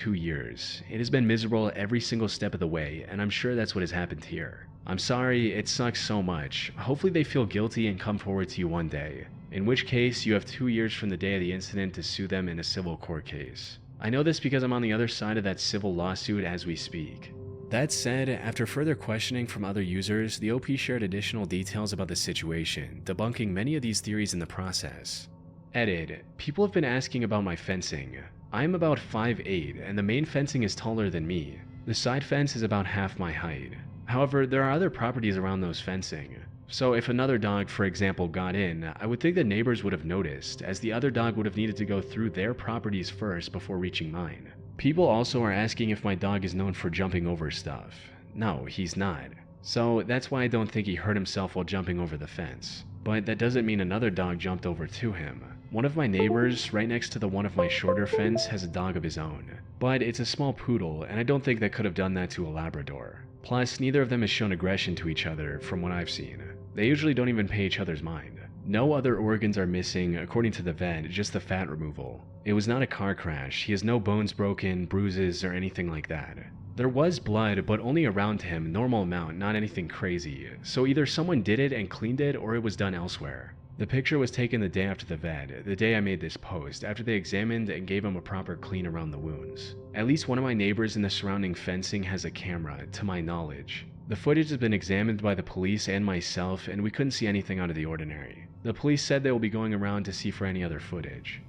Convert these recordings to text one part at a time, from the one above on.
2 years. It has been miserable every single step of the way, and I'm sure that's what has happened here. I'm sorry, it sucks so much. Hopefully they feel guilty and come forward to you one day, in which case you have 2 years from the day of the incident to sue them in a civil court case. I know this because I'm on the other side of that civil lawsuit as we speak. That said, after further questioning from other users, the OP shared additional details about the situation, debunking many of these theories in the process. Edit. People have been asking about my fencing. I am about 5'8", and the main fencing is taller than me. The side fence is about half my height. However, there are other properties around those fencing. So if another dog, for example, got in, I would think the neighbors would have noticed, as the other dog would have needed to go through their properties first before reaching mine. People also are asking if my dog is known for jumping over stuff. No, he's not. So that's why I don't think he hurt himself while jumping over the fence. But that doesn't mean another dog jumped over to him. One of my neighbors, right next to the one of my shorter fence, has a dog of his own. But it's a small poodle, and I don't think that could have done that to a Labrador. Plus, neither of them has shown aggression to each other, from what I've seen. They usually don't even pay each other's mind. No other organs are missing, according to the vet, just the fat removal. It was not a car crash, he has no bones broken, bruises, or anything like that. There was blood, but only around him, normal amount, not anything crazy. So either someone did it and cleaned it, or it was done elsewhere. The picture was taken the day after the vet, the day I made this post, after they examined and gave him a proper clean around the wounds. At least one of my neighbors in the surrounding fencing has a camera, to my knowledge. The footage has been examined by the police and myself, and we couldn't see anything out of the ordinary. The police said they will be going around to see for any other footage.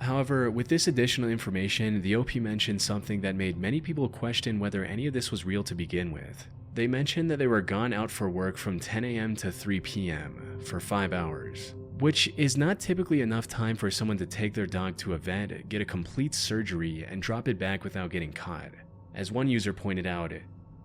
However, with this additional information, the OP mentioned something that made many people question whether any of this was real to begin with. They mentioned that they were gone out for work from 10 a.m. to 3 p.m. for 5 hours, which is not typically enough time for someone to take their dog to a vet, get a complete surgery, and drop it back without getting caught. As one user pointed out,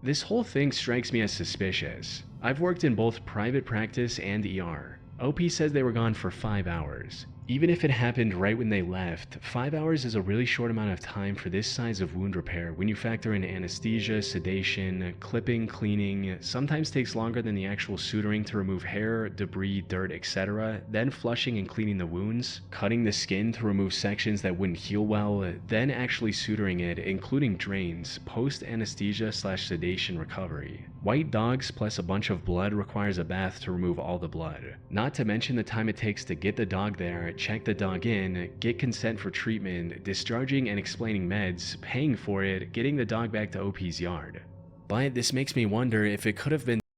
"This whole thing strikes me as suspicious. I've worked in both private practice and ER. OP says they were gone for 5 hours. Even if it happened right when they left, 5 hours is a really short amount of time for this size of wound repair when you factor in anesthesia, sedation, clipping, cleaning. Sometimes takes longer than the actual suturing to remove hair, debris, dirt, etc., then flushing and cleaning the wounds, cutting the skin to remove sections that wouldn't heal well, then actually suturing it, including drains, post-anesthesia/sedation recovery. White dogs plus a bunch of blood requires a bath to remove all the blood. Not to mention the time it takes to get the dog there, check the dog in, get consent for treatment, discharging and explaining meds, paying for it, getting the dog back to OP's yard. But this makes me wonder if it could have been